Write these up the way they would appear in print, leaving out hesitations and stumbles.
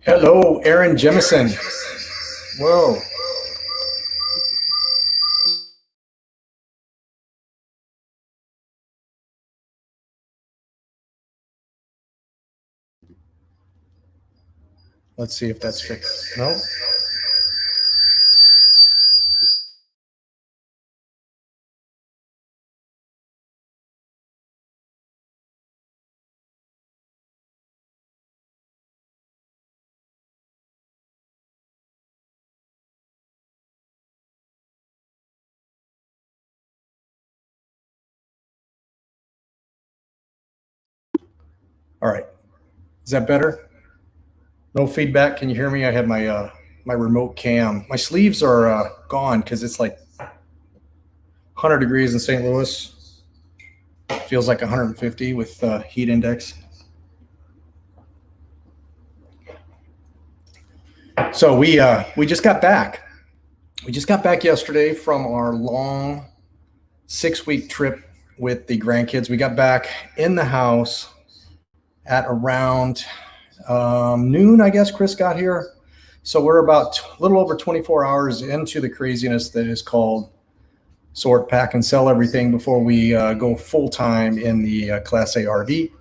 Hello, Aaron Jemison. Whoa. Let's see if that's fixed. No? All right. Is that better? No feedback. Can you hear me? I had my remote cam. My sleeves are gone because it's like 100 degrees in St. Louis. Feels like 150 with heat index. So we just got back. We just got back yesterday from our long 6-week trip with the grandkids. We got back in the house at around noon, I guess Chris got here. So we're about a little over 24 hours into the craziness that is called sort, pack, and sell everything before we go full time in the Class A RV.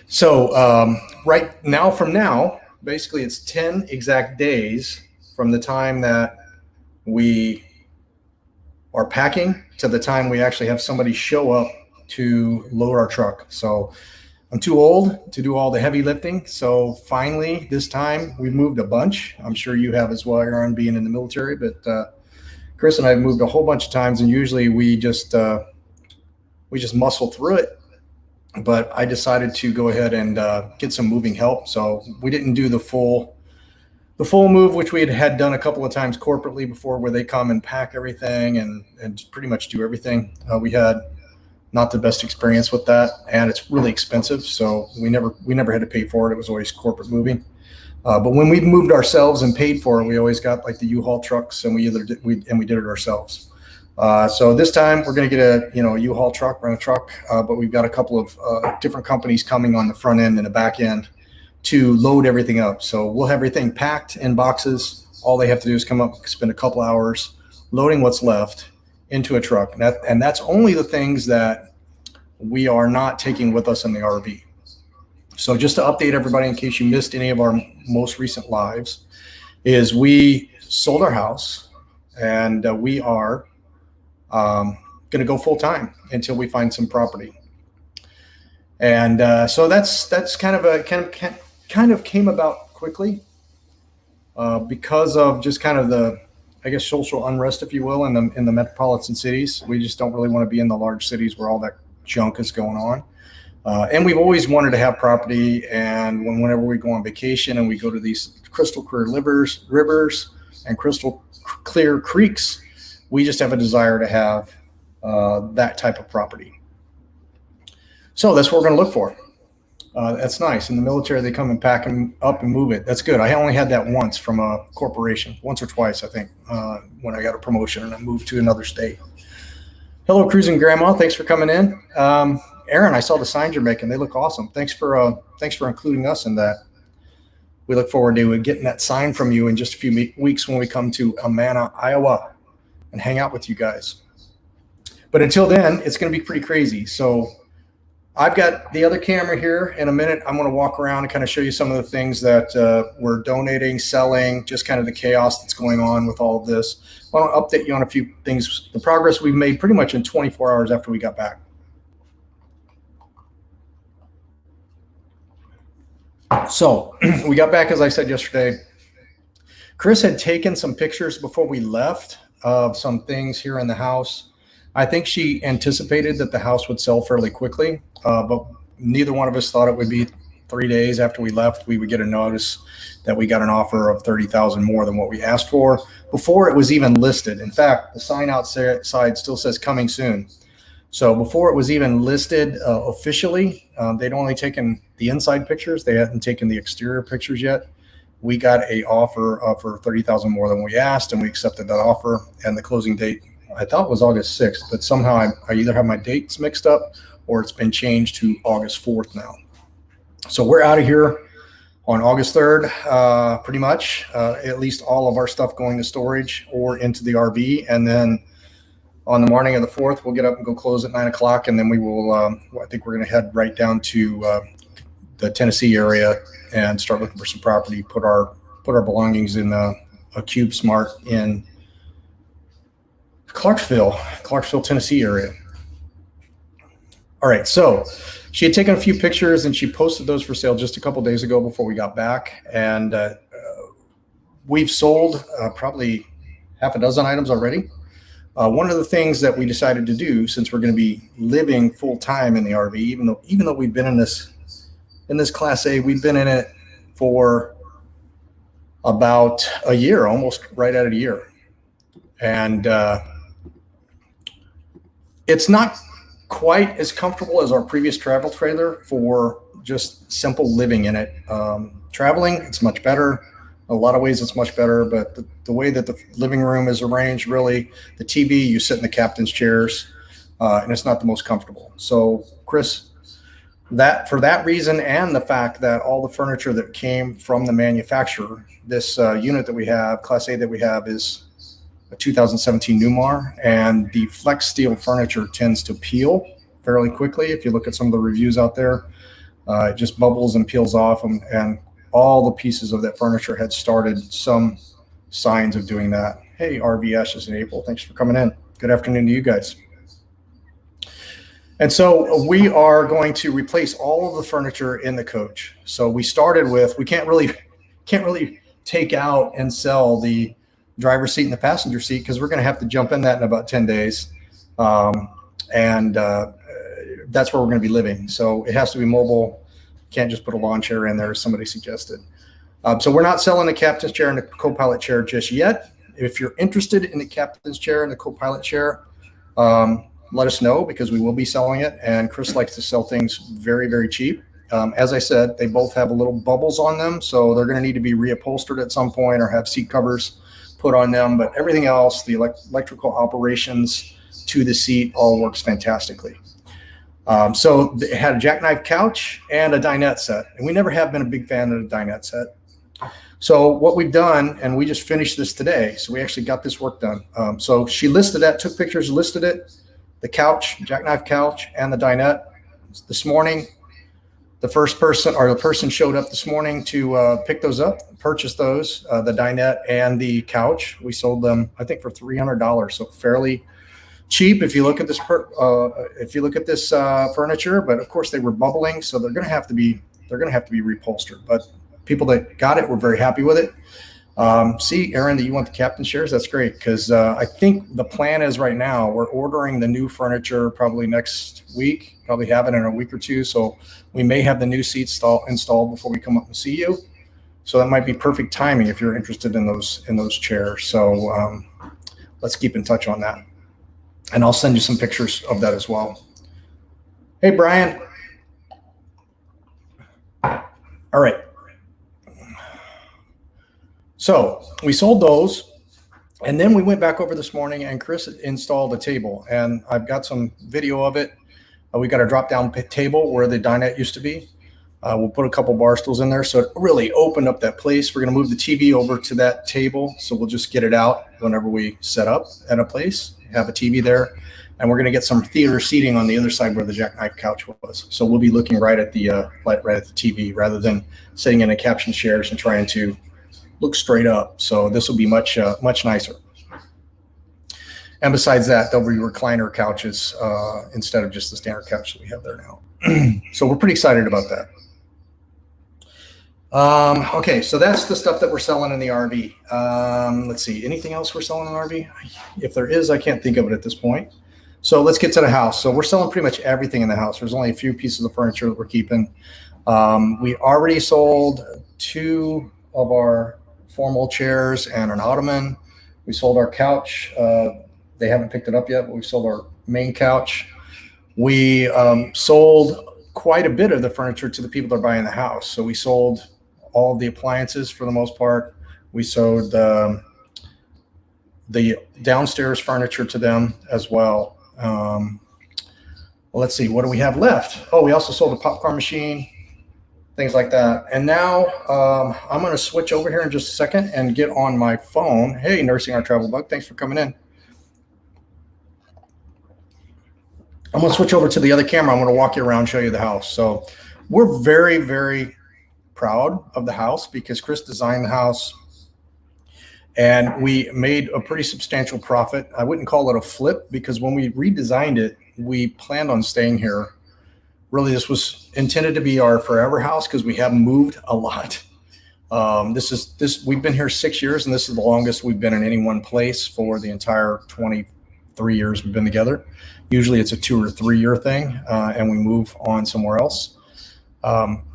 So right now, from now, basically it's 10 exact days from the time that we are packing to the time we actually have somebody show up to load our truck. So I'm too old to do all the heavy lifting. So finally, this time we've moved a bunch. I'm sure you have as well, Aaron, being in the military, but Chris and I have moved a whole bunch of times, and usually we just muscle through it. But I decided to go ahead and get some moving help. So we didn't do the full move, which we had done a couple of times corporately before, where they come and pack everything and pretty much do everything. We had not the best experience with that, and it's really expensive. So we never had to pay for it. It was always corporate moving. But when we moved ourselves and paid for it, we always got like the U-Haul trucks, and we did it ourselves. So this time we're going to get a U-Haul truck, rent a truck, but we've got a couple of different companies coming on the front end and the back end to load everything up. So we'll have everything packed in boxes. All they have to do is come up, spend a couple hours loading what's left into a truck. And that's only the things that we are not taking with us in the RV. So just to update everybody, in case you missed any of our most recent lives, is we sold our house, and we are going to go full time until we find some property. And so that's kind of came about quickly because of just kind of the, I guess, social unrest, if you will, in the metropolitan cities. We just don't really want to be in the large cities where all that junk is going on. And we've always wanted to have property. And whenever we go on vacation and we go to these crystal clear rivers and crystal clear creeks, we just have a desire to have that type of property. So that's what we're going to look for. That's nice. In the military, they come and pack them up and move it. That's good. I only had that once from a corporation, once or twice, I think, when I got a promotion and I moved to another state. Hello, Cruising Grandma. Thanks for coming in. Aaron, I saw the signs you're making. They look awesome. Thanks for including us in that. We look forward to getting that sign from you in just a few weeks when we come to Amana, Iowa, and hang out with you guys. But until then, it's going to be pretty crazy. So I've got the other camera here. In a minute, I'm going to walk around and kind of show you some of the things that we're donating, selling, just kind of the chaos that's going on with all of this. I want to update you on a few things, the progress we've made pretty much in 24 hours after we got back. So we got back, as I said yesterday. Chris had taken some pictures before we left of some things here in the house. I think she anticipated that the house would sell fairly quickly, but neither one of us thought it would be 3 days after we left. We would get a notice that we got an offer of $30,000 more than what we asked for before it was even listed. In fact, the sign outside still says coming soon. So before it was even listed officially, they'd only taken the inside pictures. They hadn't taken the exterior pictures yet. We got an offer for $30,000 more than we asked, and we accepted that offer. And the closing date, I thought, was August 6th, but somehow I either have my dates mixed up or it's been changed to August 4th now. So we're out of here. on August 3rd, pretty much, at least all of our stuff going to storage or into the RV. And then on the morning of the 4th, we'll get up and go close at 9 o'clock. And then we will, I think we're going to head right down to the Tennessee area and start looking for some property, put our belongings in a CubeSmart in Clarksville, Tennessee area. All right, so she had taken a few pictures and she posted those for sale just a couple days ago before we got back. And we've sold probably half a dozen items already. One of the things that we decided to do, since we're going to be living full time in the RV, even though we've been in this Class A, we've been in it for about a year, almost right at a year. And it's not quite as comfortable as our previous travel trailer for just simple living in it. Traveling, it's much better. In a lot of ways, it's much better, but the way that the living room is arranged, really, the TV, you sit in the captain's chairs, and it's not the most comfortable. So, Chris, for that reason, and the fact that all the furniture that came from the manufacturer, this unit that we have, Class A that we have, is a 2017 Newmar, and the flex steel furniture tends to peel fairly quickly. If you look at some of the reviews out there, it just bubbles and peels off, and all the pieces of that furniture had started some signs of doing that. Hey, RV Ashes in April, thanks for coming in. Good afternoon to you guys. And so we are going to replace all of the furniture in the coach. So we started with, we can't really take out and sell the driver's seat and the passenger seat because we're going to have to jump in that in about 10 days. And that's where we're going to be living. So it has to be mobile. Can't just put a lawn chair in there, as somebody suggested. So we're not selling the captain's chair and the co-pilot chair just yet. If you're interested in the captain's chair and the co-pilot chair, let us know, because we will be selling it. And Chris likes to sell things very, very cheap. As I said, they both have little bubbles on them, so they're going to need to be reupholstered at some point or have seat covers put on them. But everything else, the electrical operations to the seat, all works fantastically. So it had a jackknife couch and a dinette set, and we never have been a big fan of the dinette set. So what we've done, and we just finished this today, so we actually got this work done. So she listed that, took pictures, listed it, the couch, jackknife couch, and the dinette. This morning, the person showed up this morning to pick those up, purchase those, the dinette and the couch. We sold them, I think, for $300, so fairly cheap if you look at this furniture. But of course, they were bubbling, so they're going to have to be reupholstered. But people that got it were very happy with it. See, Aaron, that you want the captain chairs? That's great, because I think the plan is right now we're ordering the new furniture probably next week, probably have it in a week or two. So we may have the new seats installed before we come up and see you. So that might be perfect timing if you're interested in those chairs. So let's keep in touch on that. And I'll send you some pictures of that as well. Hey, Brian. All right. So we sold those, and then we went back over this morning, and Chris installed a table, and I've got some video of it. We got a drop-down table where the dinette used to be. We'll put a couple bar stools in there, so it really opened up that place. We're going to move the TV over to that table, so we'll just get it out whenever we set up at a place, have a TV there, and we're going to get some theater seating on the other side where the jackknife couch was. So we'll be looking right at the TV rather than sitting in the caption chairs and trying to look straight up. So this will be much nicer. And besides that, there'll be recliner couches instead of just the standard couch that we have there now. So we're pretty excited about that. Okay, so that's the stuff that we're selling in the RV. Let's see, anything else we're selling in the RV? If there is, I can't think of it at this point. So let's get to the house. So we're selling pretty much everything in the house. There's only a few pieces of furniture that we're keeping. We already sold 2 of our formal chairs and an ottoman. We sold our couch. They haven't picked it up yet, but we sold our main couch. We sold quite a bit of the furniture to the people that are buying the house. So we sold all of the appliances for the most part. We sold the downstairs furniture to them as well. Well, let's see, what do we have left? Oh, we also sold a popcorn machine. things like that. And now I'm going to switch over here in just a second and get on my phone. Hey, Nursing Our Travel Bug, thanks for coming in. I'm going to switch over to the other camera. I'm going to walk you around, show you the house. So we're very, very proud of the house because Chris designed the house and we made a pretty substantial profit. I wouldn't call it a flip because when we redesigned it, we planned on staying here. Really, this was intended to be our forever house because we have moved a lot. We've been here 6 years, and this is the longest we've been in any one place for the entire 23 years we've been together. Usually it's a 2 or 3 year thing, and we move on somewhere else.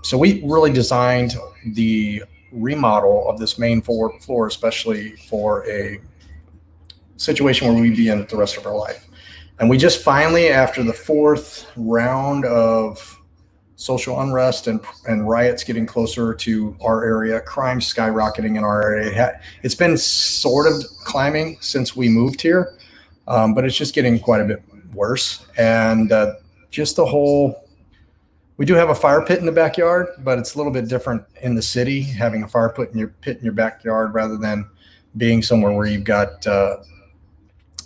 So we really designed the remodel of this main floor, especially for a situation where we'd be in it the rest of our life. And we just finally, after the 4th round of social unrest and riots getting closer to our area, crime skyrocketing in our area. It's been sort of climbing since we moved here, but it's just getting quite a bit worse. And just the whole, we do have a fire pit in the backyard, but it's a little bit different in the city, having a fire pit in your backyard rather than being somewhere where you've got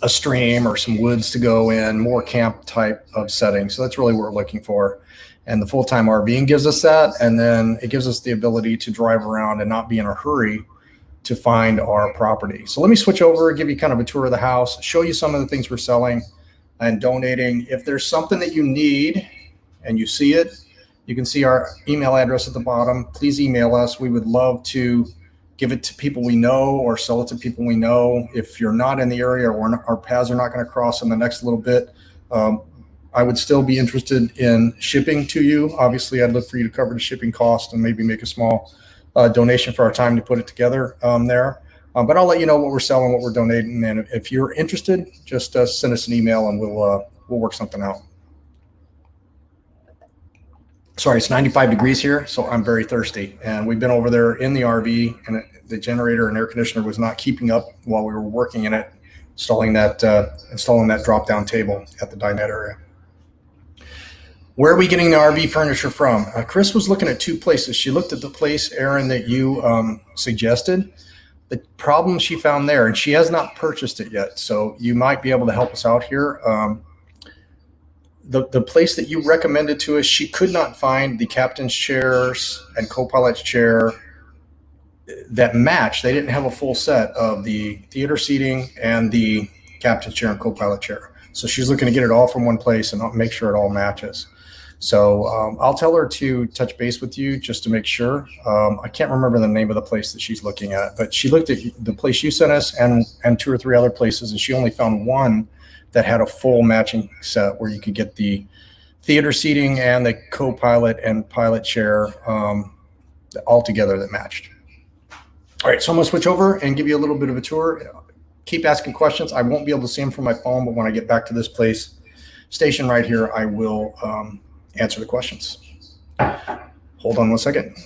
a stream or some woods to go in, more camp type of setting. So that's really what we're looking for. And the full-time RVing gives us that. And then it gives us the ability to drive around and not be in a hurry to find our property. So let me switch over, give you kind of a tour of the house, show you some of the things we're selling and donating. If there's something that you need and you see it, you can see our email address at the bottom. Please email us. We would love to give it to people we know or sell it to people we know. If you're not in the area or our paths are not going to cross in the next little bit, I would still be interested in shipping to you. Obviously, I'd look for you to cover the shipping cost and maybe make a small donation for our time to put it together there. But I'll let you know what we're selling, what we're donating. And if you're interested, just send us an email and we'll work something out. Sorry, it's 95 degrees here, so I'm very thirsty. And we've been over there in the RV, and the generator and air conditioner was not keeping up while we were working in it, installing that drop-down table at the dinette area. Where are we getting the RV furniture from? Chris was looking at 2 places. She looked at the place, Aaron, that you suggested. The problem she found there, and she has not purchased it yet, so you might be able to help us out here. The place that you recommended to us, she could not find the captain's chairs and co-pilot's chair that match. They didn't have a full set of the theater seating and the captain's chair and co-pilot chair. So she's looking to get it all from one place and make sure it all matches. So I'll tell her to touch base with you just to make sure. I can't remember the name of the place that she's looking at, but she looked at the place you sent us and 2 or 3 other places, and she only found one that had a full matching set where you could get the theater seating and the co-pilot and pilot chair all together that matched. All right, so I'm gonna switch over and give you a little bit of a tour. Keep asking questions. I won't be able to see them from my phone, but when I get back to this place station right here, I will answer the questions. Hold on one second.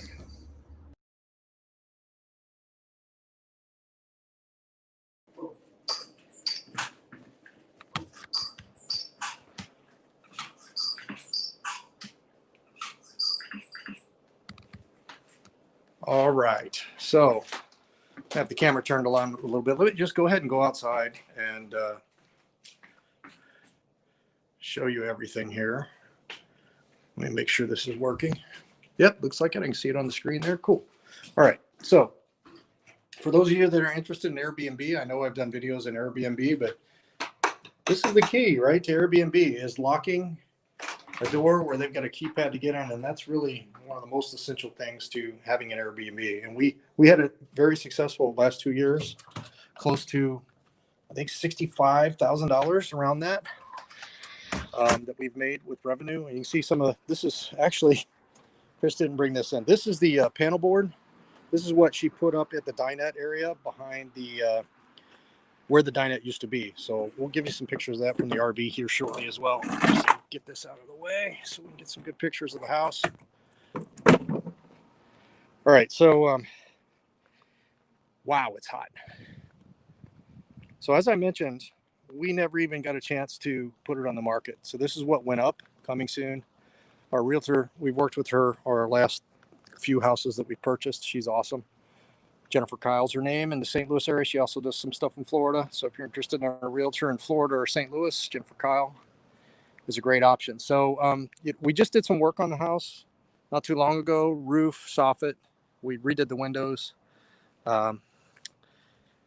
All right, so I have the camera turned on a little bit. Let me just go ahead and go outside and show you everything here. Let me make sure this is working. Yep, looks like it. I can see it on the screen there. Cool. All right, so for those of you that are interested in Airbnb, I know I've done videos in Airbnb, but this is the key, right, to Airbnb is locking a door where they've got a keypad to get in, and that's really one of the most essential things to having an Airbnb. And we had a very successful last 2 years, close to, I think, $65,000 around that we've made with revenue. And you can see some of this is actually, Chris didn't bring this in. This is the panel board. This is what she put up at the dinette area behind the where the dinette used to be. So we'll give you some pictures of that from the RV here shortly as well. Just get this out of the way so we can get some good pictures of the house. All right, so wow, it's hot. So as I mentioned, we never even got a chance to put it on the market. So this is what went up, coming soon. Our realtor, we've worked with her our last few houses that we purchased. She's awesome. Jennifer Kyle's her name, in the St. Louis area. She also does some stuff in Florida. So if you're interested in a realtor in Florida or St. Louis, Jennifer Kyle is a great option. So we just did some work on the house not too long ago. Roof, soffit. We redid the windows. And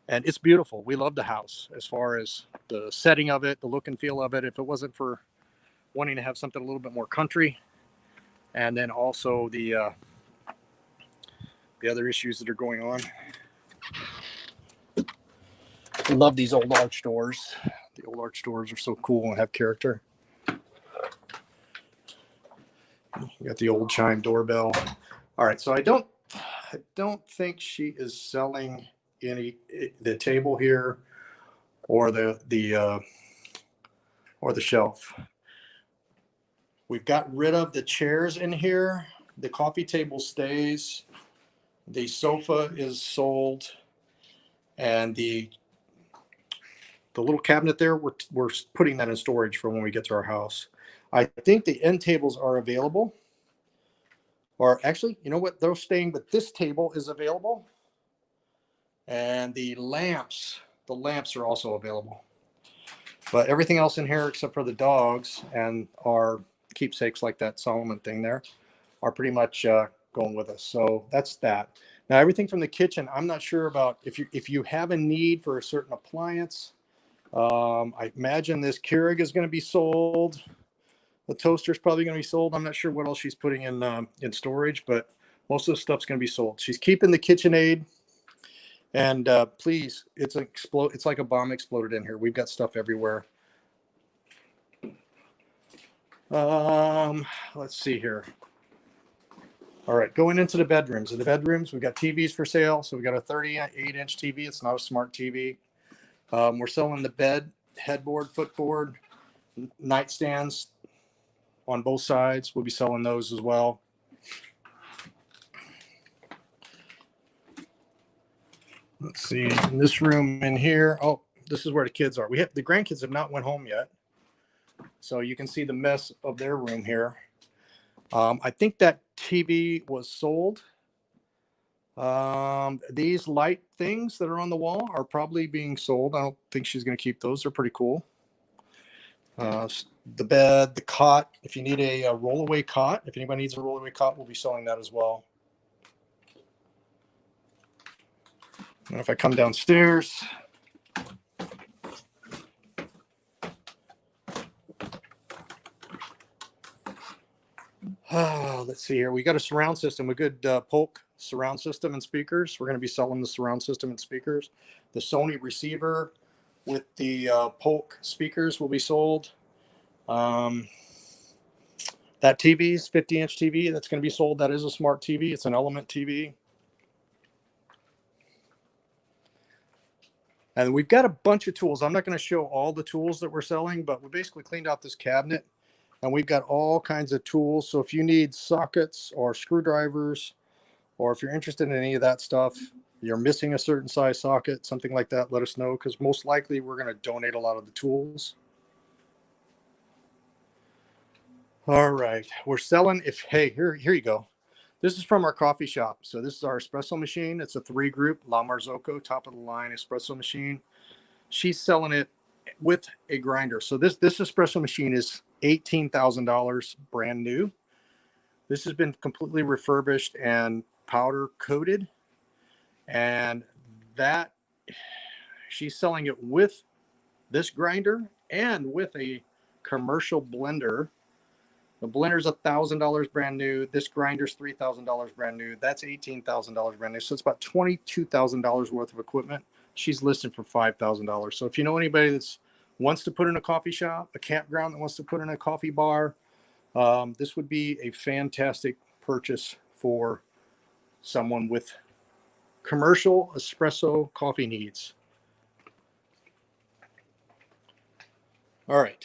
it's beautiful. We love the house as far as the setting of it, the look and feel of it. If it wasn't for wanting to have something a little bit more country, and then also the other issues that are going on. I love these old arch doors. The old arch doors are so cool and have character. You got the old chime doorbell. All right, so I don't think she is selling the table here or the shelf. We've got rid of the chairs in here. The coffee table stays. The sofa is sold, and the little cabinet there, we're putting that in storage for when we get to our house. I think the end tables are available. Or actually, you know what? They're staying, but this table is available. And the lamps are also available. But everything else in here, except for the dogs and our keepsakes like that Solomon thing there, are pretty much going with us. So that's that. Now, everything from the kitchen, I'm not sure about if you have a need for a certain appliance. I imagine this Keurig is going to be sold. The toaster is probably going to be sold. I'm not sure what else she's putting in storage, but most of the stuff's going to be sold. She's keeping the KitchenAid, and please, it's like a bomb exploded in here. We've got stuff everywhere. Let's see here. All right, going into the bedrooms. In the bedrooms, we've got TVs for sale. So we've got a 38-inch TV. It's not a smart TV. We're selling the bed, headboard, footboard, nightstands on both sides. We'll be selling those as well. Let's see, in this room in here. Oh, this is where the kids are. The grandkids have not went home yet. So you can see the mess of their room here. I think that TV was sold. These light things that are on the wall are probably being sold. I don't think she's going to keep those. They're pretty cool. The bed, the cot. If you need a rollaway cot, if anybody needs a rollaway cot, we'll be selling that as well. And if I come downstairs, let's see here. We got a surround system, a good Polk surround system and speakers. We're going to be selling the surround system and speakers. The Sony receiver with the Polk speakers will be sold. That TV is 50-inch TV. That's going to be sold. That is a smart TV. It's an Element TV. And we've got a bunch of tools. I'm not going to show all the tools that we're selling, but we basically cleaned out this cabinet. And we've got all kinds of tools. So if you need sockets or screwdrivers, or if you're interested in any of that stuff, you're missing a certain size socket, something like that, let us know, because most likely we're going to donate a lot of the tools. All right, we're selling. Here you go. This is from our coffee shop. So this is our espresso machine. It's a 3-group La Marzocco, top of the line espresso machine. She's selling it with a grinder. So this espresso machine is $18,000 brand new. This has been completely refurbished and powder coated, and that she's selling it with this grinder and with a commercial blender. The blender's $1,000 brand new. This grinder's $3,000 brand new. That's $18,000 brand new. So it's about $22,000 worth of equipment. She's listed for $5,000. So if you know anybody that's wants to put in a coffee shop, a campground that wants to put in a coffee bar, this would be a fantastic purchase for someone with commercial espresso coffee needs. All right,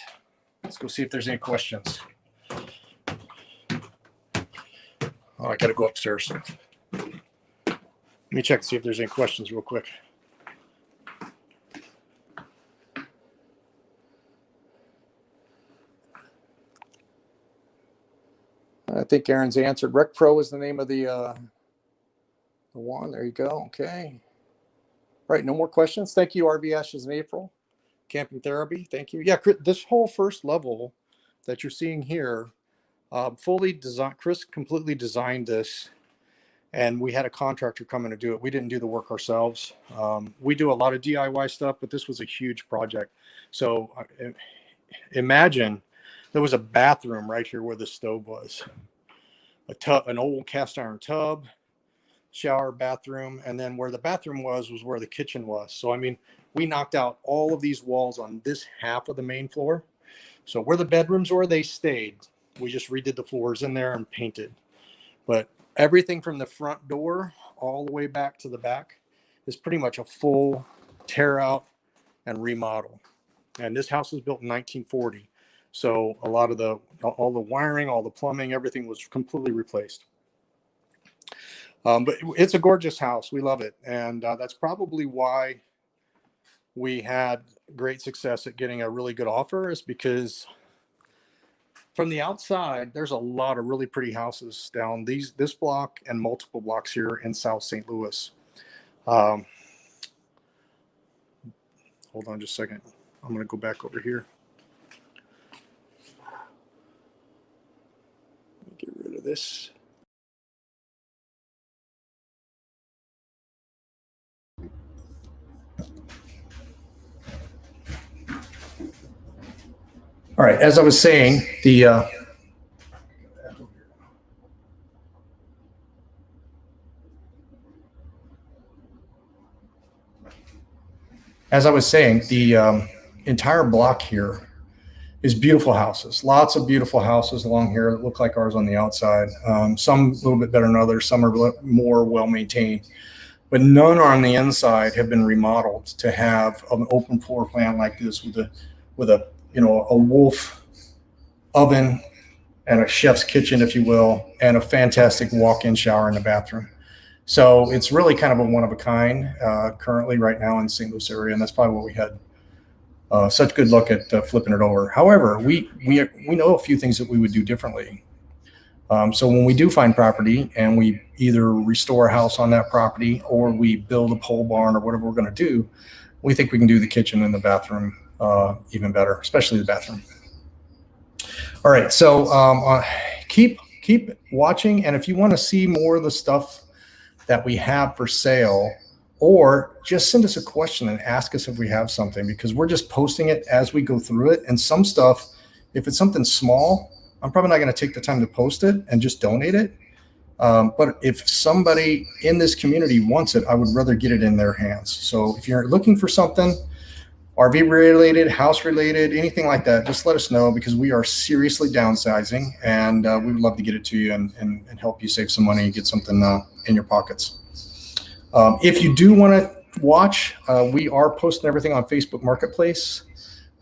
let's go see if there's any questions. Oh, I got to go upstairs. Let me check to see if there's any questions real quick. I think Aaron's answered. Rec Pro is the name of the one. There you go. Okay. All right. No more questions. Thank you, RV Ashes in April. Camping Therapy. Thank you. Yeah, this whole first level that you're seeing here, fully designed. Chris completely designed this, and we had a contractor come in to do it. We didn't do the work ourselves. We do a lot of DIY stuff, but this was a huge project. So imagine there was a bathroom right here where the stove was, a tub, an old cast iron tub, shower, bathroom, and then where the bathroom was where the kitchen was. So I mean, we knocked out all of these walls on this half of the main floor. So where the bedrooms were, they stayed. We just redid the floors in there and painted. But everything from the front door all the way back to the back is pretty much a full tear out and remodel. And this house was built in 1940. So a lot of all the wiring, all the plumbing, everything was completely replaced. But it's a gorgeous house. We love it. And that's probably why we had great success at getting a really good offer, is because from the outside, there's a lot of really pretty houses down this block and multiple blocks here in South St. Louis. Hold on just a second. I'm going to go back over here. Get rid of this. All right, as I was saying, the entire block here is beautiful houses. Lots of beautiful houses along here that look like ours on the outside. Some a little bit better than others. Some are more well maintained, but none on the inside have been remodeled to have an open floor plan like this with a Wolf oven and a chef's kitchen, if you will, and a fantastic walk-in shower in the bathroom. So it's really kind of a one of a kind currently right now in St. Louis area, and that's probably what we had such good luck at flipping it over. However, we know a few things that we would do differently. So when we do find property and we either restore a house on that property or we build a pole barn or whatever we're going to do, we think we can do the kitchen and the bathroom even better, especially the bathroom. All right, so keep watching, and if you want to see more of the stuff that we have for sale, or just send us a question and ask us if we have something, because we're just posting it as we go through it. And some stuff, if it's something small, I'm probably not going to take the time to post it and just donate it. But if somebody in this community wants it, I would rather get it in their hands. So if you're looking for something, RV related, house related, anything like that, just let us know, because we are seriously downsizing, and we would love to get it to you and help you save some money and get something in your pockets. If you do want to watch, we are posting everything on Facebook Marketplace.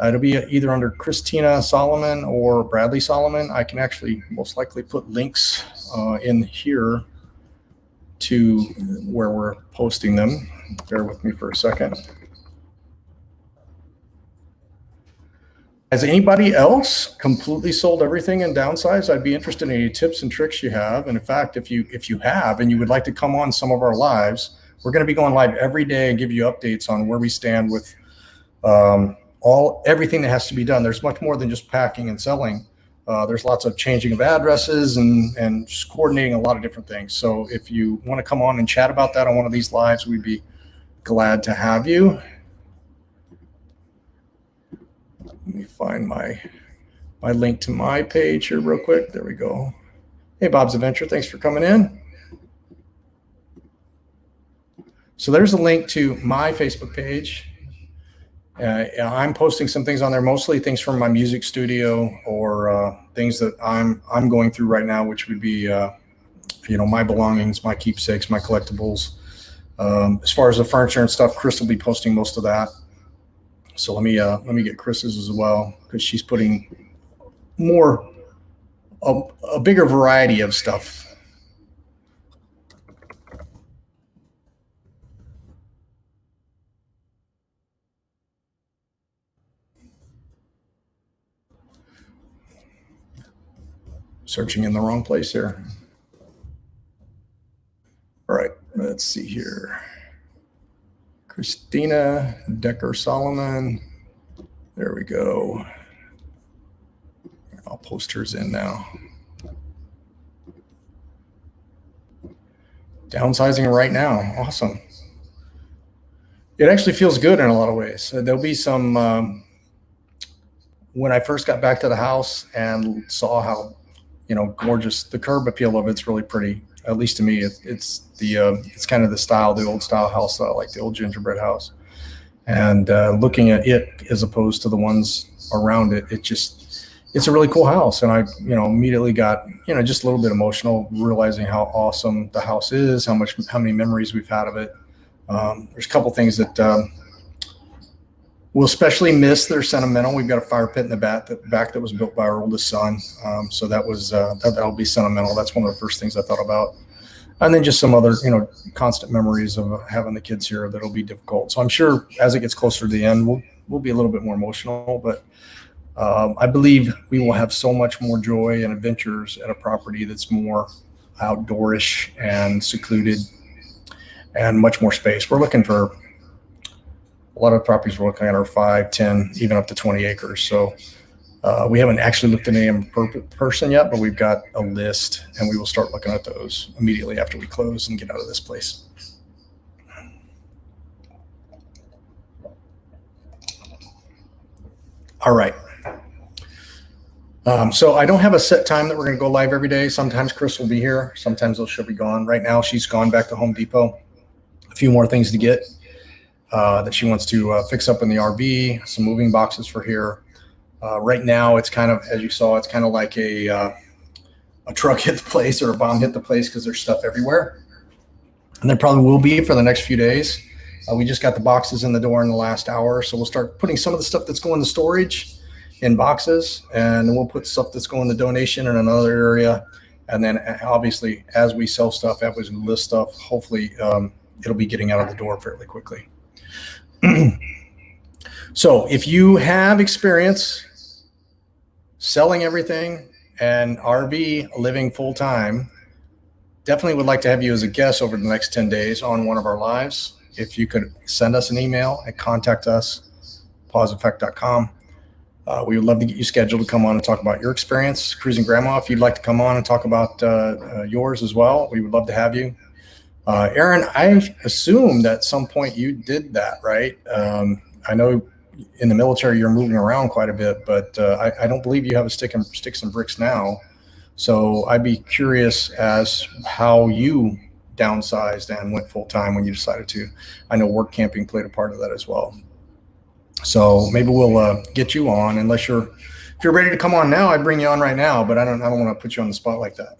It'll be either under Christina Solomon or Bradley Solomon. I can actually most likely put links in here to where we're posting them. Bear with me for a second. Has anybody else completely sold everything and downsized? I'd be interested in any tips and tricks you have. And in fact, if you have and you would like to come on some of our lives, we're going to be going live every day and give you updates on where we stand with everything that has to be done. There's much more than just packing and selling. There's lots of changing of addresses and just coordinating a lot of different things. So if you want to come on and chat about that on one of these lives, we'd be glad to have you. Let me find my link to my page here real quick. There we go. Hey, Bob's Adventure, thanks for coming in. So there's a link to my Facebook page. I'm posting some things on there, mostly things from my music studio or things that I'm going through right now, which would be my belongings, my keepsakes, my collectibles. As far as the furniture and stuff, Chris will be posting most of that. So let me get Chris's as well, because she's putting a bigger variety of stuff. Searching in the wrong place here. All right, let's see here. Christina Decker Solomon. There we go. I'll post hers in now. Downsizing right now. Awesome. It actually feels good in a lot of ways. There'll be some, when I first got back to the house and saw how, gorgeous the curb appeal of it's really pretty. At least to me, it's kind of the style, the old style house, like the old gingerbread house. And looking at it as opposed to the ones around it, it's a really cool house. And I, immediately got, just a little bit emotional, realizing how awesome the house is, how many memories we've had of it. There's a couple things that we'll especially miss. They're sentimental. We've got a fire pit in the back that was built by our oldest son. So that was that'll be sentimental. That's one of the first things I thought about. And then just some other, constant memories of having the kids here that'll be difficult. So I'm sure as it gets closer to the end, we'll be a little bit more emotional. But I believe we will have so much more joy and adventures at a property that's more outdoorish and secluded and much more space. We're looking for a lot of properties. We're looking at are 5, 10, even up to 20 acres. So we haven't actually looked at any in person yet, but we've got a list, and we will start looking at those immediately after we close and get out of this place. All right. So I don't have a set time that we're going to go live every day. Sometimes Chris will be here. Sometimes she'll be gone. Right now, she's gone back to Home Depot. A few more things to get that she wants to fix up in the RV, some moving boxes for here. Right now, it's kind of, as you saw, it's kind of like a truck hit the place or a bomb hit the place because there's stuff everywhere. And there probably will be for the next few days. We just got the boxes in the door in the last hour. So we'll start putting some of the stuff that's going to storage in boxes, and then we'll put stuff that's going to donation in another area. And then obviously, as we sell stuff, as we list stuff, hopefully it'll be getting out of the door fairly quickly. So if you have experience selling everything and RV living full time, definitely would like to have you as a guest over the next 10 days on one of our lives. If you could send us an email and contact us, pauseeffect.com. We would love to get you scheduled to come on and talk about your experience cruising grandma. If you'd like to come on and talk about yours as well, we would love to have you. Aaron, I assumed at some point you did that, right? I know in the military you're moving around quite a bit, but I don't believe you have a sticks and bricks now. So I'd be curious as how you downsized and went full time when you decided to. I know work camping played a part of that as well. So maybe we'll get you on, if you're ready to come on now, I'd bring you on right now, but I don't want to put you on the spot like that.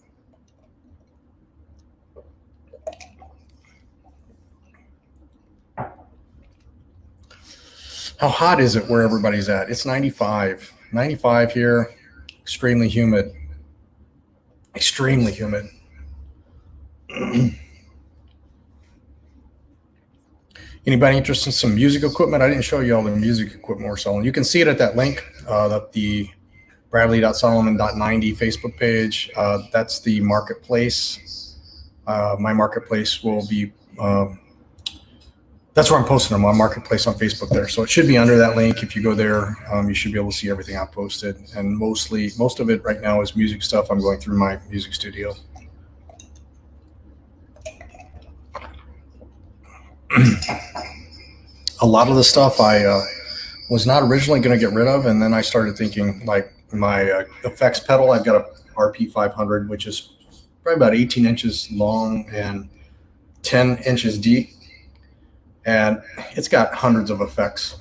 How hot is it where everybody's at? It's 95 here, extremely humid. Anybody interested in some music equipment? I didn't show you all the music equipment we're selling. You can see it at that link, the bradley.solomon.90 Facebook page. That's the marketplace. My marketplace will be, that's where I'm posting them on Marketplace on Facebook there. So it should be under that link. If you go there, you should be able to see everything I've posted. And most of it right now is music stuff. I'm going through my music studio. A lot of the stuff I was not originally going to get rid of, and then I started thinking, like my effects pedal. I've got a RP 500, which is probably about 18 inches long and 10 inches deep, and it's got hundreds of effects.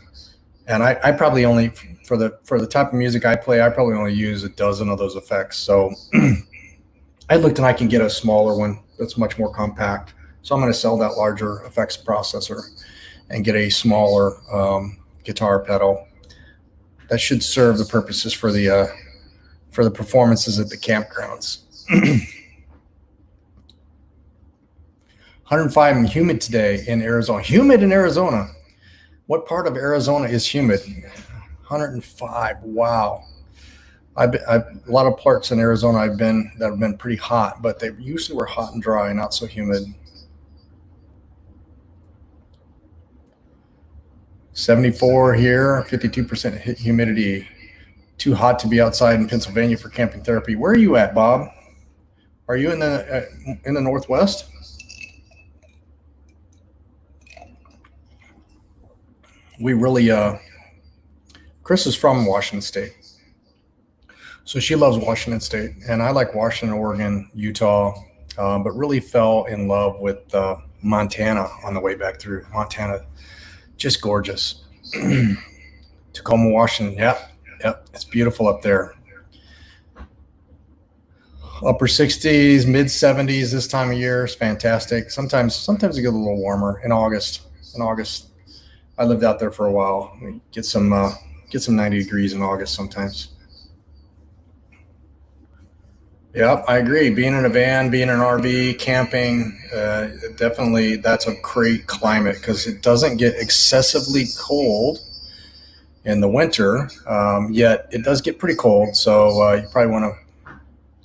And I probably only, for the type of music I play, I probably only use a dozen of those effects. So I looked, and I can get a smaller one that's much more compact. So I'm going to sell that larger effects processor and get a smaller guitar pedal that should serve the purposes for the performances at the campgrounds. 105 and humid today in Arizona. Humid in Arizona. What part of Arizona is humid? 105. Wow. A lot of parts in Arizona I've been that have been pretty hot, but they usually were hot and dry, not so humid. 74 here, 52% humidity. Too hot to be outside in Pennsylvania for camping therapy. Where are you at, Bob? Are you in the Northwest? We really, Chris is from Washington State. So she loves Washington State, and I like Washington, Oregon, Utah, but really fell in love with Montana on the way back through. Montana, just gorgeous. Tacoma, Washington, yep, it's beautiful up there. Upper 60s, mid 70s this time of year is fantastic. Sometimes it gets a little warmer in August. I lived out there for a while. We get some 90 degrees in August sometimes. Yep, I agree. Being in a van, being in an RV, camping, definitely that's a great climate because it doesn't get excessively cold in the winter, yet it does get pretty cold. So you probably want to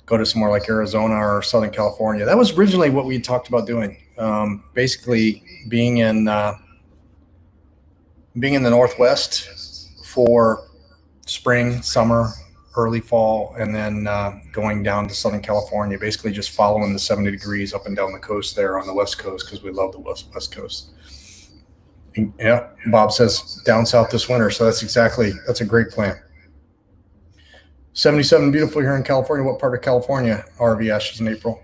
go to somewhere like Arizona or Southern California. That was originally what we talked about doing. Basically being in the Northwest for spring, summer, early fall, and then going down to Southern California, basically just following the 70 degrees up and down the coast there on the West Coast because we love the West Coast. And, yeah, Bob says down south this winter, so that's a great plan. 77 beautiful here in California. What part of California? RV Ashes in April.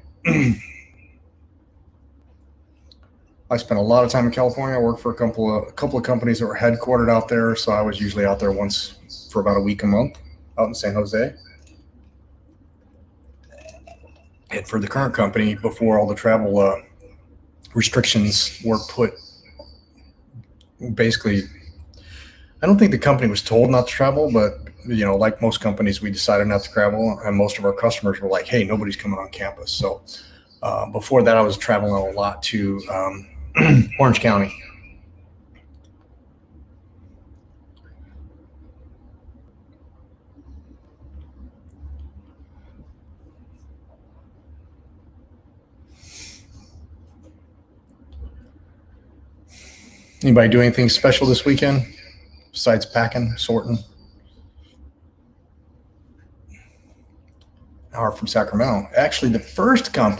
I spent a lot of time in California. I worked for a couple of companies that were headquartered out there, so I was usually out there once for about a week a month out in San Jose. And for the current company, before all the travel restrictions were put, basically, I don't think the company was told not to travel, but like most companies, we decided not to travel, and most of our customers were like, "Hey, nobody's coming on campus." So before that, I was traveling a lot to Orange County. Anybody do anything special this weekend besides packing, sorting? Hour from Sacramento. Actually, the first software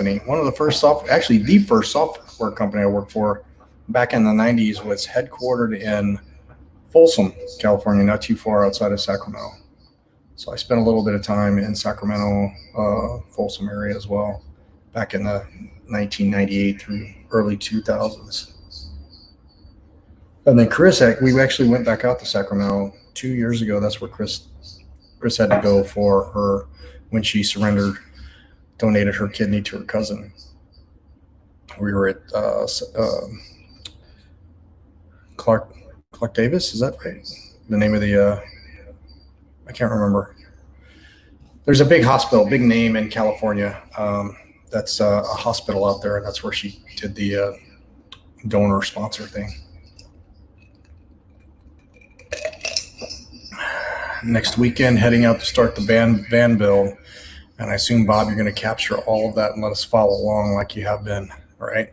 company I worked for back in the 90s was headquartered in Folsom, California, not too far outside of Sacramento. So I spent a little bit of time in Sacramento, Folsom area as well, back in the 1998 through early 2000s. And then we actually went back out to Sacramento 2 years ago. That's where Chris had to go for her when she donated her kidney to her cousin. We were at Clark Davis. Is that right? The name of the I can't remember. There's a big hospital, big name in California. That's a hospital out there, and that's where she did the donor sponsor thing. Next weekend, heading out to start the van build. And I assume, Bob, you're going to capture all of that and let us follow along like you have been, right?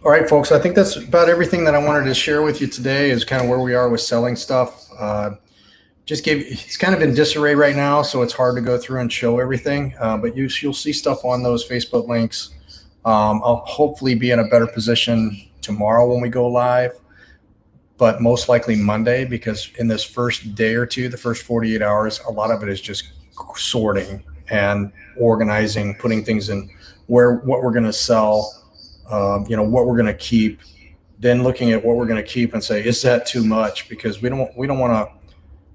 All right, folks, I think that's about everything that I wanted to share with you today is kind of where we are with selling stuff. It's kind of in disarray right now, so it's hard to go through and show everything, but you'll see stuff on those Facebook links. I'll hopefully be in a better position tomorrow when we go live, but most likely Monday, because in this first day or two, the first 48 hours, a lot of it is just sorting and organizing, putting things in what we're going to sell, what we're going to keep, then looking at what we're going to keep and say, is that too much? Because we don't want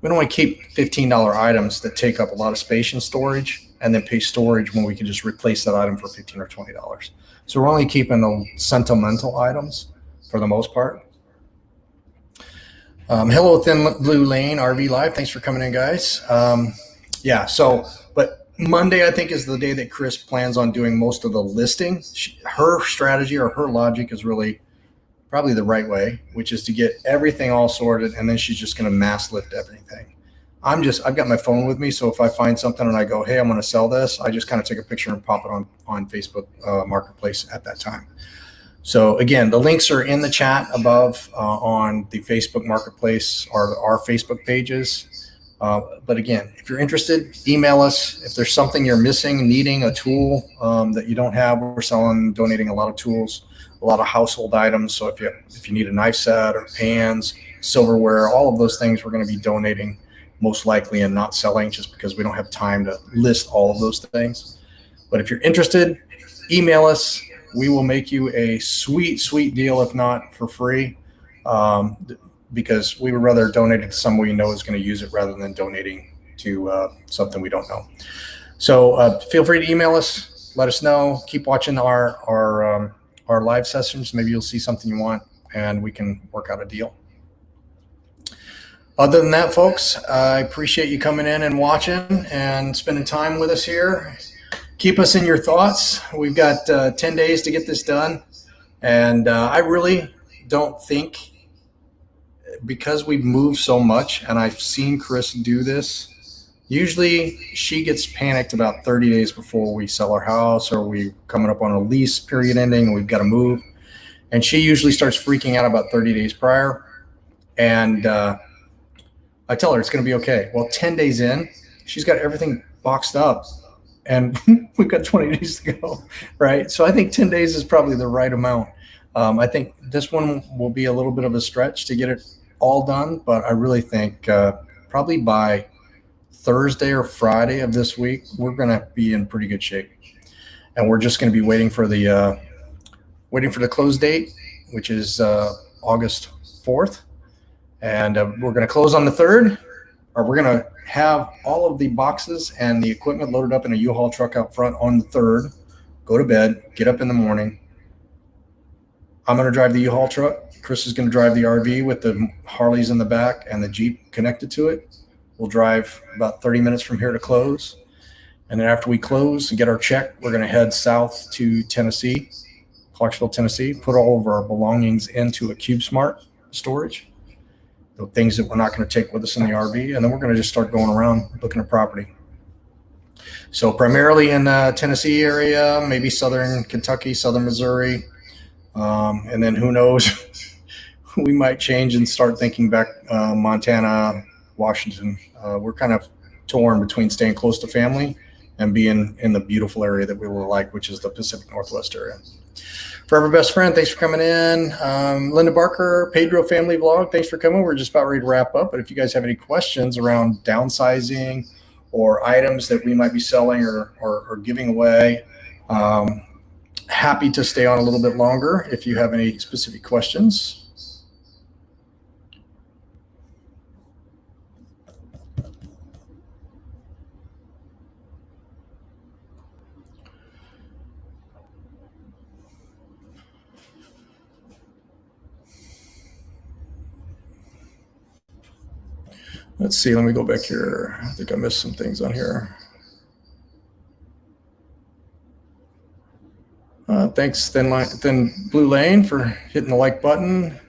to keep $15 items that take up a lot of space in storage and then pay storage when we can just replace that item for $15 or $20. So we're only keeping the sentimental items for the most part. Hello, Thin Blue Lane RV Live. Thanks for coming in, guys. But Monday, I think, is the day that Chris plans on doing most of the listing. Her strategy or her logic is really probably the right way, which is to get everything all sorted, and then she's just going to mass lift everything. I've got my phone with me, so if I find something and I go, hey, I'm going to sell this, I just kind of take a picture and pop it on Facebook Marketplace at that time. So again, the links are in the chat above on the Facebook Marketplace or our Facebook pages. But again, if you're interested, email us. If there's something you're missing, needing a tool that you don't have, we're donating a lot of tools, a lot of household items. So if you need a knife set or pans, silverware, all of those things, we're going to be donating most likely and not selling, just because we don't have time to list all of those things. But if you're interested, email us. We will make you a sweet, sweet deal, if not for free. Because we would rather donate it to someone we know is going to use it rather than donating to something we don't know. So feel free to email us, let us know. Keep watching our live sessions. Maybe you'll see something you want, and we can work out a deal. Other than that, folks, I appreciate you coming in and watching and spending time with us here. Keep us in your thoughts. We've got 10 days to get this done, and I really don't think, because we've moved so much and I've seen Chris do this, usually she gets panicked about 30 days before we sell our house, or we coming up on a lease period ending and we've got to move. And she usually starts freaking out about 30 days prior. And I tell her it's going to be okay. Well, 10 days in, she's got everything boxed up and we've got 20 days to go, right? So I think 10 days is probably the right amount. I think this one will be a little bit of a stretch to get it all done, but I really think probably by Thursday or Friday of this week, we're going to be in pretty good shape. And we're just going to be waiting for the close date, which is August 4th. And we're going to close on the 3rd, or we're going to have all of the boxes and the equipment loaded up in a U-Haul truck out front on the 3rd, go to bed, get up in the morning. I'm going to drive the U-Haul truck. Chris is going to drive the RV with the Harleys in the back and the Jeep connected to it. We'll drive about 30 minutes from here to close. And then after we close and get our check, we're going to head south to Tennessee, Clarksville, Tennessee, put all of our belongings into a CubeSmart storage, the things that we're not going to take with us in the RV. And then we're going to just start going around looking at property. So primarily in the Tennessee area, maybe southern Kentucky, southern Missouri. And then who knows, we might change and start thinking back Montana, Washington. We're kind of torn between staying close to family and being in the beautiful area that we will like, which is the Pacific Northwest area. Forever Best Friend, thanks for coming in. Linda Barker, Pedro Family Vlog, thanks for coming. We're just about ready to wrap up, but if you guys have any questions around downsizing or items that we might be selling or giving away, happy to stay on a little bit longer if you have any specific questions. Let's see, let me go back here. I think I missed some things on here. Thanks, Thin Blue Lane, for hitting the like button.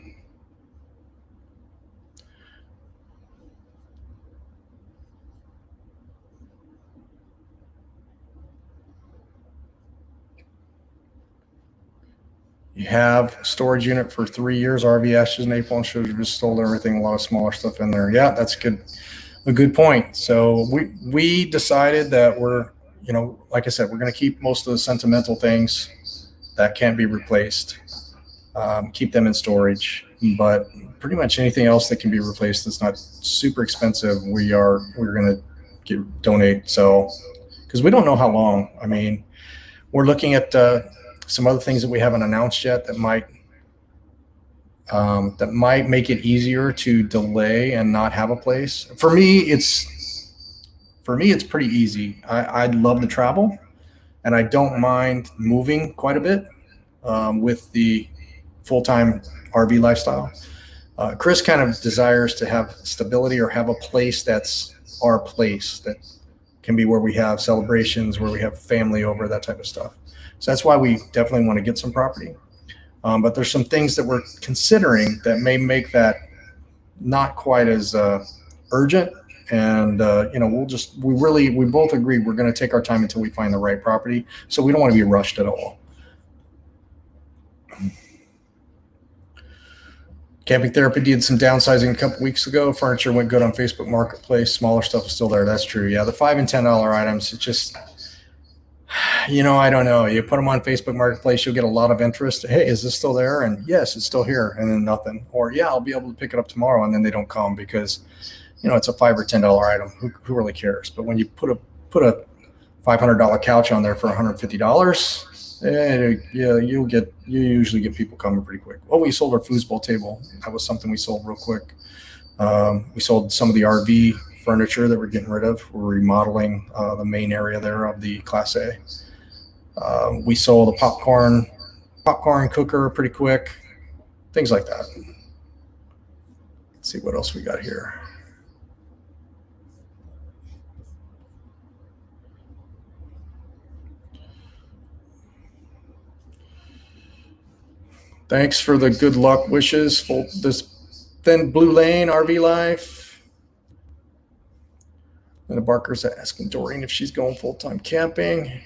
You have a storage unit for 3 years, RV ashes in April, and shows you just sold everything, a lot of smaller stuff in there. Yeah, that's a good point. So we decided that we're, like I said, we're going to keep most of the sentimental things that can't be replaced, keep them in storage, but pretty much anything else that can be replaced that's not super expensive, we're going to donate. So, because we don't know how long. I mean, we're looking at some other things that we haven't announced yet that might make it easier to delay and not have a place. For me, it's pretty easy. I love to travel, and I don't mind moving quite a bit with the full-time RV lifestyle. Chris kind of desires to have stability or have a place that's our place, that can be where we have celebrations, where we have family over, that type of stuff. So that's why we definitely want to get some property. But there's some things that we're considering that may make that not quite as urgent. And we both agree we're going to take our time until we find the right property. So we don't want to be rushed at all. Camping Therapy did some downsizing a couple weeks ago. Furniture went good on Facebook Marketplace. Smaller stuff is still there. That's true. Yeah, the $5 and $10 items, it's just, I don't know. You put them on Facebook Marketplace, you'll get a lot of interest. Hey, is this still there? And yes, it's still here. And then nothing. Or yeah, I'll be able to pick it up tomorrow. And then they don't come because, it's a $5 or $10 item. Who really cares? But when you put a $500 couch on there for $150, you usually get people coming pretty quick. Well, we sold our foosball table. That was something we sold real quick. We sold some of the RV furniture that we're getting rid of. We're remodeling the main area there of the Class A. We sold a popcorn cooker pretty quick. Things like that. Let's see what else we got here. Thanks for the good luck wishes for this Thin Blue Lane RV life. And the Barkers are asking Doreen if she's going full-time camping.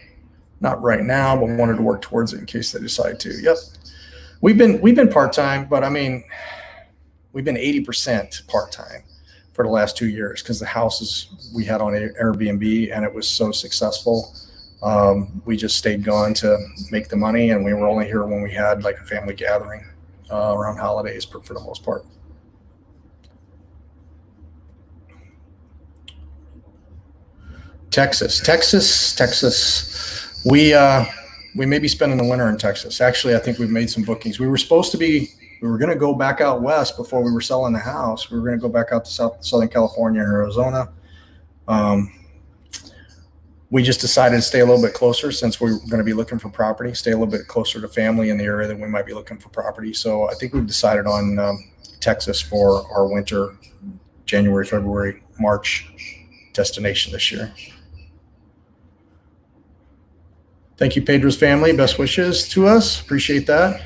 Not right now, but wanted to work towards it in case they decide to. Yep. We've been part-time, but we've been 80% part-time for the last 2 years because the houses we had on Airbnb and it was so successful. We just stayed gone to make the money, and we were only here when we had like a family gathering around holidays for the most part. Texas. We may be spending the winter in Texas. Actually, I think we've made some bookings. We were going to go back out west before we were selling the house. We were going to go back out to Southern California and Arizona. We just decided to stay a little bit closer since we're going to be looking for property, stay a little bit closer to family in the area that we might be looking for property. So I think we've decided on Texas for our winter, January, February, March destination this year. Thank you, Pedro's family. Best wishes to us. Appreciate that.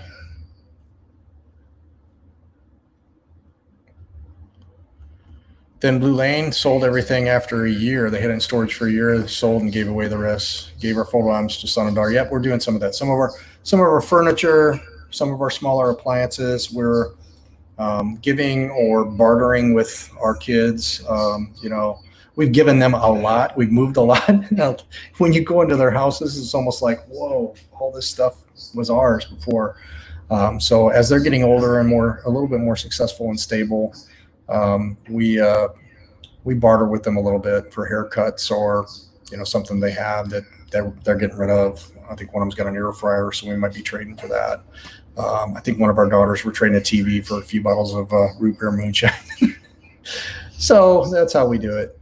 Then Blue Lane sold everything after a year. They had it in storage for a year, sold and gave away the rest. Gave our photo albums to son and daughter. Yep, we're doing some of that. Some of our furniture, some of our smaller appliances, we're giving or bartering with our kids. We've given them a lot. We've moved a lot. When you go into their houses, it's almost like, whoa, all this stuff was ours before. So as they're getting older and a little bit more successful and stable, we barter with them a little bit for haircuts or something they have that they're getting rid of. I think one of them's got an air fryer, so we might be trading for that. I think one of our daughters, we're trading a TV for a few bottles of root beer moonshine. So that's how we do it.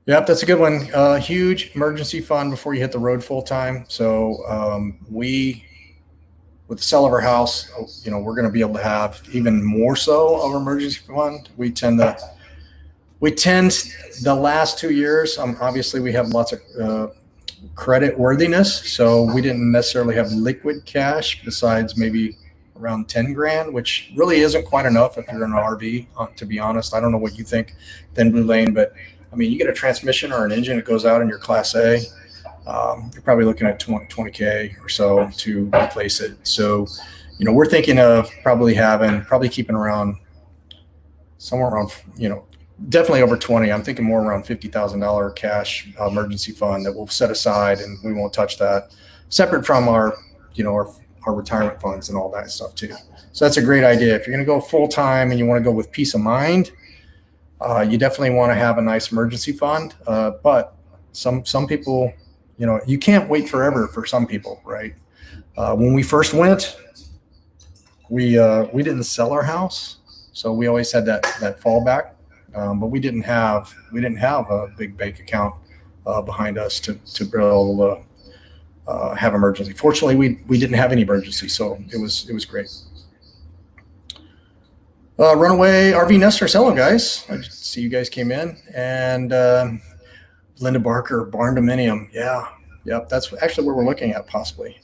Yep, that's a good one. Huge emergency fund before you hit the road full time. So with the sale of our house, we're going to be able to have even more so of an emergency fund. We tend the last 2 years, obviously we have lots of credit worthiness. So we didn't necessarily have liquid cash besides maybe around 10 grand, which really isn't quite enough if you're in an RV, to be honest. I don't know what you think, Thin Blue Lane, but you get a transmission or an engine that goes out in your Class A, you're probably looking at 20K or so to replace it. So, we're thinking of probably keeping around somewhere around, definitely over 20. I'm thinking more around $50,000 cash emergency fund that we'll set aside, and we won't touch that, separate from our retirement funds and all that stuff too. So that's a great idea. If you're going to go full time and you want to go with peace of mind, you definitely want to have a nice emergency fund. But some people, you can't wait forever for some people, right? When we first went, we didn't sell our house, so we always had that fallback. But we didn't have a big bank account behind us to be able to have emergency. Fortunately, we didn't have any emergency, so it was great. Runaway RV Nesters. Hello, guys. I just see you guys came in. And Linda Barker, Barn Dominium. Yeah. Yep. That's actually where we're looking at possibly.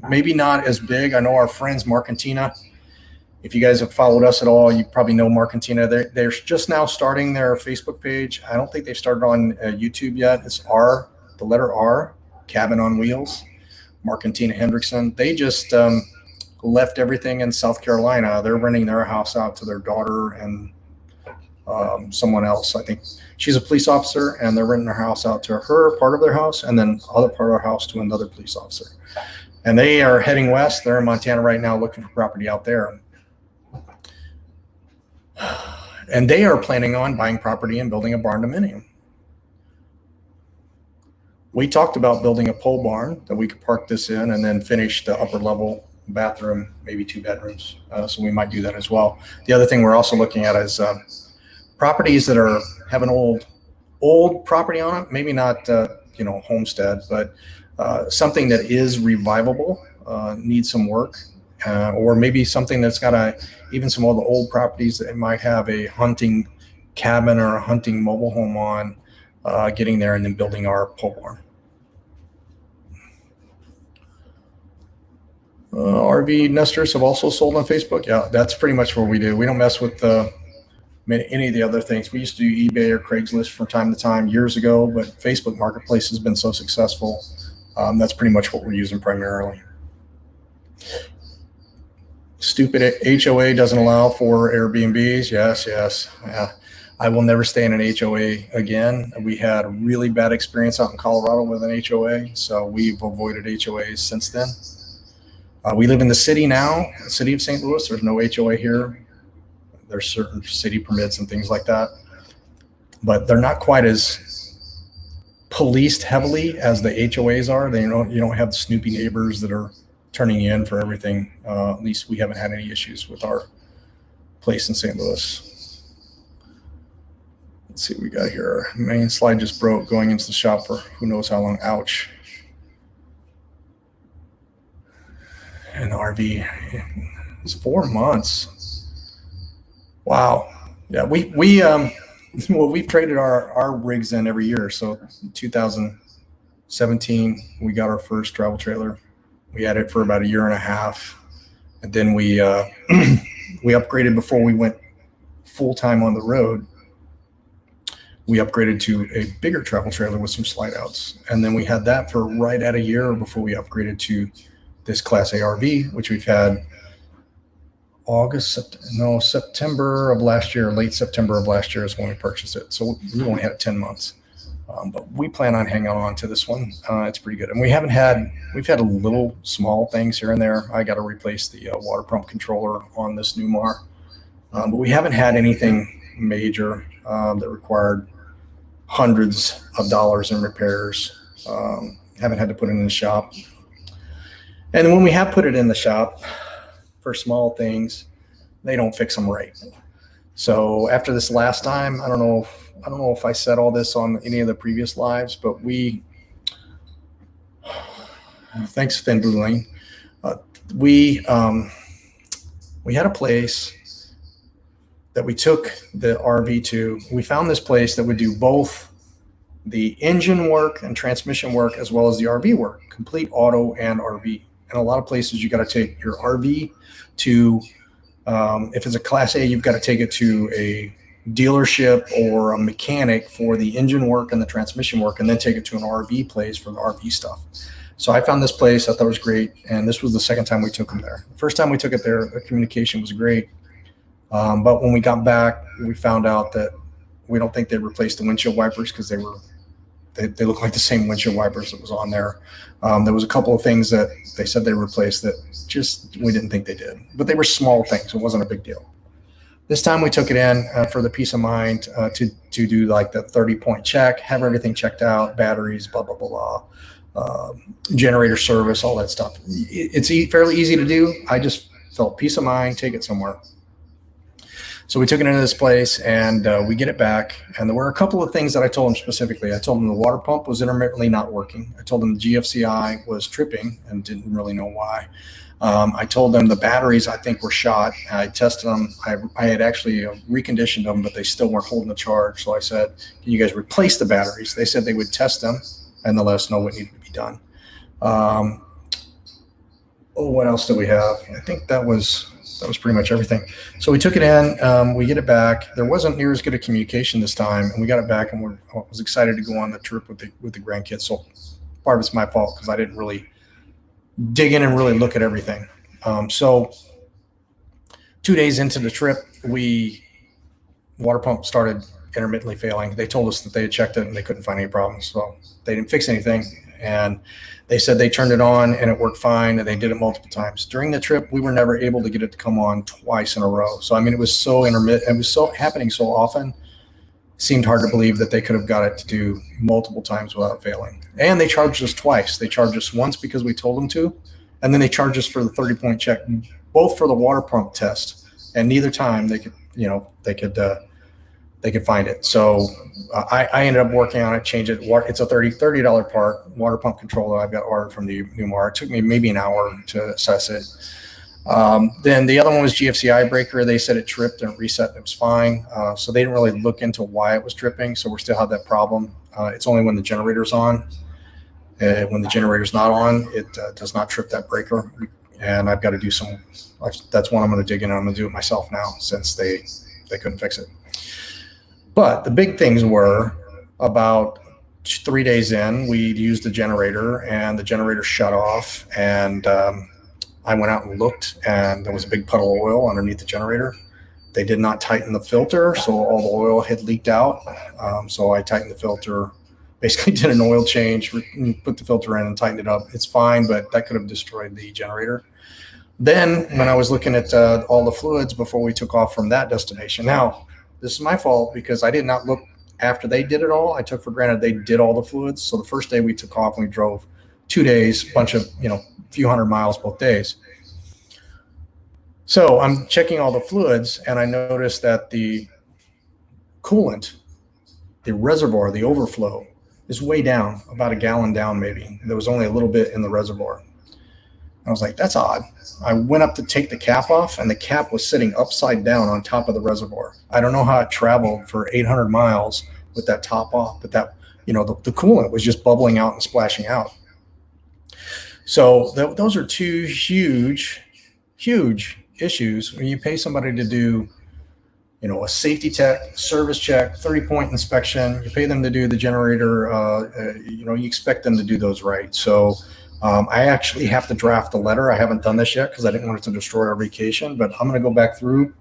Maybe not as big. I know our friends, Mark and Tina. If you guys have followed us at all, you probably know Mark and Tina. They're just now starting their Facebook page. I don't think they've started on YouTube yet. It's the letter R, Cabin on Wheels. Mark and Tina Hendrickson. They just left everything in South Carolina. They're renting their house out to their daughter and someone else. I think she's a police officer, and they're renting their house out to her, part of their house, and then other part of their house to another police officer. And they are heading west. They're in Montana right now looking for property out there. And they are planning on buying property and building a barn dominium. We talked about building a pole barn that we could park this in and then finish the upper level bathroom, maybe 2 bedrooms. So we might do that as well. The other thing we're also looking at is properties that have an old property on it, maybe not homestead, but something that is revivable, needs some work, or maybe something that's got even some of the old properties that might have a hunting cabin or a hunting mobile home on, getting there and then building our pole barn. RV Nesters have also sold on Facebook. Yeah, that's pretty much what we do. We don't mess with any of the other things. We used to do eBay or Craigslist from time to time years ago, but Facebook Marketplace has been so successful. That's pretty much what we're using primarily. Stupid HOA doesn't allow for Airbnbs. Yes. Yeah. I will never stay in an HOA again. We had a really bad experience out in Colorado with an HOA, so we've avoided HOAs since then. We live in the city now, the city of St. Louis. There's no HOA here. There's certain city permits and things like that, but they're not quite as policed heavily as the HOAs are. You don't have the snoopy neighbors that are turning you in for everything. At least we haven't had any issues with our place in St. Louis. Let's see what we got here. Main slide just broke going into the shop for who knows how long. Ouch. And the RV is 4 months. Wow. Yeah, we've traded our rigs in every year. So 2017, we got our first travel trailer. We had it for about 1.5 years, and then we we upgraded before we went full time on the road. We upgraded to a bigger travel trailer with some slide outs, and then we had that for right at 1 year before we upgraded to this Class A RV, which we've had September of last year, late September of last year is when we purchased it. So we only had it 10 months. But we plan on hanging on to this one. It's pretty good. And we've had a little small things here and there. I got to replace the water pump controller on this Newmar. But we haven't had anything major that required hundreds of dollars in repairs. Haven't had to put it in the shop. And when we have put it in the shop for small things, they don't fix them right. So after this last time, I don't know if I said all this on any of the previous lives, but thanks Thin Blue Lane. We had a place that we took the RV to. We found this place that would do both the engine work and transmission work as well as the RV work, complete auto and RV. And a lot of places you got to take your RV to, if it's a Class A, you've got to take it to a dealership or a mechanic for the engine work and the transmission work, and then take it to an RV place for the RV stuff. So I found this place. I thought it was great. And this was the second time we took them there. The first time we took it there, the communication was great. But when we got back, we found out that we don't think they replaced the windshield wipers because they look like the same windshield wipers that was on there. There was a couple of things that they said they replaced that we didn't think they did, but they were small things. It wasn't a big deal. This time we took it in for the peace of mind to do like the 30-point check, have everything checked out, batteries, blah, blah, blah, blah, generator service, all that stuff. It's fairly easy to do. I just felt peace of mind, take it somewhere. So we took it into this place, and we get it back. And there were a couple of things that I told him specifically. I told him the water pump was intermittently not working. I told him the GFCI was tripping and didn't really know why. I told them the batteries, I think, were shot. I tested them. I had actually reconditioned them, but they still weren't holding the charge. So I said, can you guys replace the batteries? They said they would test them and they'll let us know what needed to be done. What else do we have? I think that was pretty much everything. So we took it in, we get it back. There wasn't near as good a communication this time, and we got it back, and I was excited to go on the trip with the grandkids. So part of it's my fault because I didn't really dig in and really look at everything. So 2 days into the trip, water pump started intermittently failing. They told us that they had checked it and they couldn't find any problems. So they didn't fix anything. And they said they turned it on and it worked fine, and they did it multiple times. During the trip, we were never able to get it to come on twice in a row. So, I mean, it was so intermittent. It was so happening so often. It seemed hard to believe that they could have got it to do multiple times without failing. And they charged us twice. They charged us once because we told them to, and then they charged us for the 30-point check, both for the water pump test. And neither time they could find it. So I ended up working on it, changed it. It's a $30 part, water pump controller I've got ordered from the Newmar. It took me maybe an hour to assess it. Then the other one was GFCI breaker. They said it tripped and reset and it was fine. So they didn't really look into why it was tripping. So we still have that problem. It's only when the generator's on. When the generator's not on, it does not trip that breaker. And I've got to do that's one I'm going to dig in. I'm going to do it myself now since they couldn't fix it. But the big things were about 3 days in, we used the generator and the generator shut off. And I went out and looked, and there was a big puddle of oil underneath the generator. They did not tighten the filter, so all the oil had leaked out. So I tightened the filter, basically did an oil change, put the filter in and tightened it up. It's fine, but that could have destroyed the generator. Then when I was looking at all the fluids before we took off from that destination. Now, this is my fault because I did not look after they did it all. I took for granted they did all the fluids. So the first day we took off and we drove 2 days, bunch of, few hundred miles both days. So I'm checking all the fluids, and I noticed that the coolant, the reservoir, the overflow is way down, about a gallon down maybe. There was only a little bit in the reservoir. I was like, that's odd. I went up to take the cap off, and the cap was sitting upside down on top of the reservoir. I don't know how it traveled for 800 miles with that top off, but that, the coolant was just bubbling out and splashing out. So those are two huge issues. When you pay somebody to do, a safety tech, service check, 30-point inspection, you pay them to do the generator, you expect them to do those right. So I actually have to draft a letter. I haven't done this yet because I didn't want it to destroy our vacation, but I'm going to go back through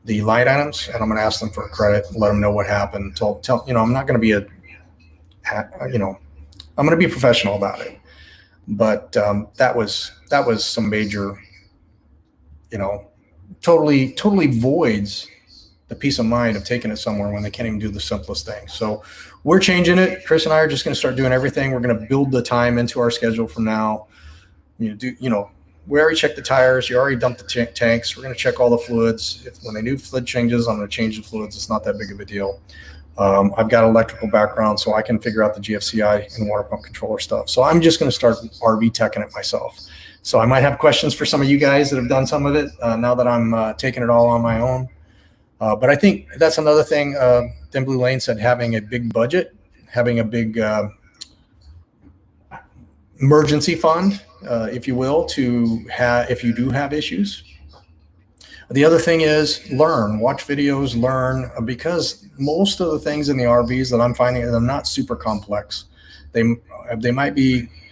the line items and I'm going to ask them for a credit, let them know what happened. Tell I'm not going to be I'm going to be professional about it. But that was some major, totally voids the peace of mind of taking it somewhere when they can't even do the simplest thing. So we're changing it. Chris and I are just going to start doing everything. We're going to build the time into our schedule from now. We already checked the tires. You already dumped the tanks. We're going to check all the fluids. When they do fluid changes, I'm going to change the fluids. It's not that big of a deal. I've got electrical background, so I can figure out the GFCI and water pump controller stuff. So I'm just going to start RV teching it myself. So I might have questions for some of you guys that have done some of it now that I'm taking it all on my own. But I think that's another thing. Thin Blue Lane said having a big budget, having a big emergency fund, if you will, to have if you do have issues. The other thing is watch videos, learn, because most of the things in the RVs that I'm finding are not super complex. They might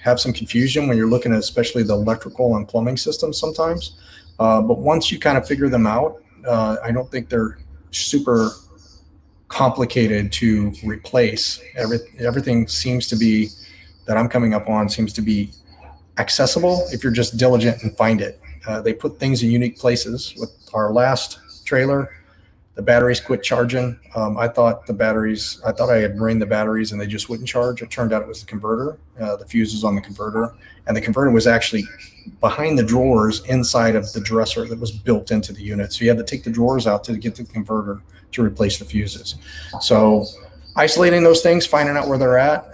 have some confusion when you're looking at especially the electrical and plumbing systems sometimes. But once you kind of figure them out, I don't think they're super complicated to replace. Everything seems to be that I'm coming up on seems to be accessible if you're just diligent and find it. They put things in unique places. With our last trailer, The batteries quit charging. I thought I had drained the batteries and they just wouldn't charge. It turned out it was the converter, the fuses on the converter. And the converter was actually behind the drawers inside of the dresser that was built into the unit. So you had to take the drawers out to get the converter to replace the fuses. So isolating those things, finding out where they're at,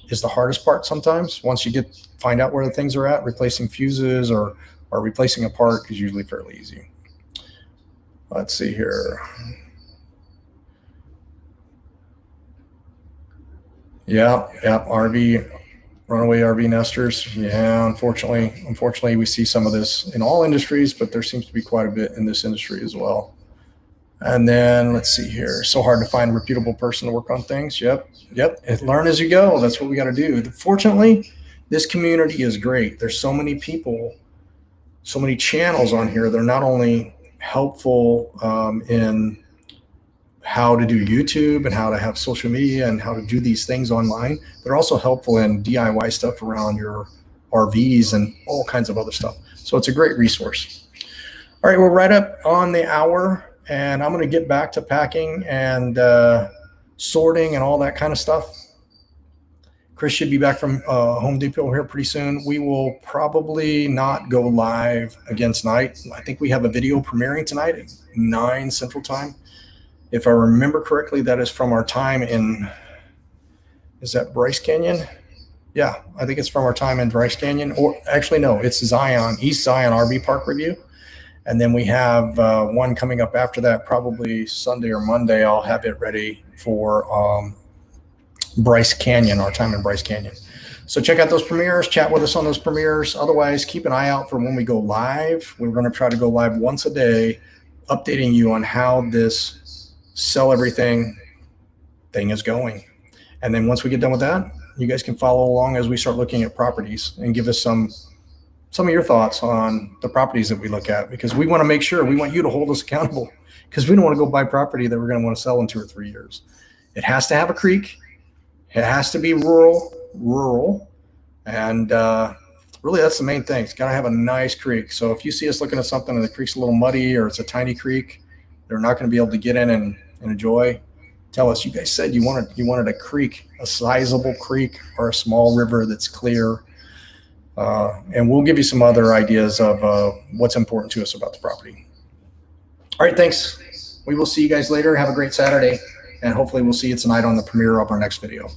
is the hardest part sometimes. Once you find out where the things are at, replacing fuses or replacing a part is usually fairly easy. Let's see here. Yeah, runaway RV nesters. Yeah, unfortunately, we see some of this in all industries, but there seems to be quite a bit in this industry as well. And then let's see here. So hard to find a reputable person to work on things. Yep. Learn as you go. That's what we got to do. Fortunately, this community is great. There's so many people, so many channels on here. They're not only helpful in how to do YouTube and how to have social media and how to do these things online. They're also helpful in DIY stuff around your RVs and all kinds of other stuff. So it's a great resource. All right, we're right up on the hour, and I'm going to get back to packing and sorting and all that kind of stuff. Chris should be back from Home Depot here pretty soon. We will probably not go live again tonight. I think we have a video premiering tonight at 9 Central Time. If I remember correctly, that is from our time in, is that Bryce Canyon? Yeah, I think it's from our time in Bryce Canyon. Or actually, no, it's Zion, East Zion RV Park review. And then we have one coming up after that, probably Sunday or Monday. I'll have it ready for Bryce Canyon, our time in Bryce Canyon. So check out those premieres, chat with us on those premieres. Otherwise, keep an eye out for when we go live. We're going to try to go live once a day, updating you on how this sell everything thing is going. And then once we get done with that, you guys can follow along as we start looking at properties and give us some of your thoughts on the properties that we look at, because we want to make sure, we want you to hold us accountable, because we don't want to go buy property that we're going to want to sell in 2 or 3 years. It has to have a creek. It has to be rural. And really, that's the main thing. It's got to have a nice creek. So if you see us looking at something and the creek's a little muddy or it's a tiny creek, they're not going to be able to get in and enjoy. Tell us, you guys said you wanted a creek, a sizable creek or a small river that's clear. And we'll give you some other ideas of what's important to us about the property. All right, thanks. We will see you guys later. Have a great Saturday. And hopefully we'll see you tonight on the premiere of our next video.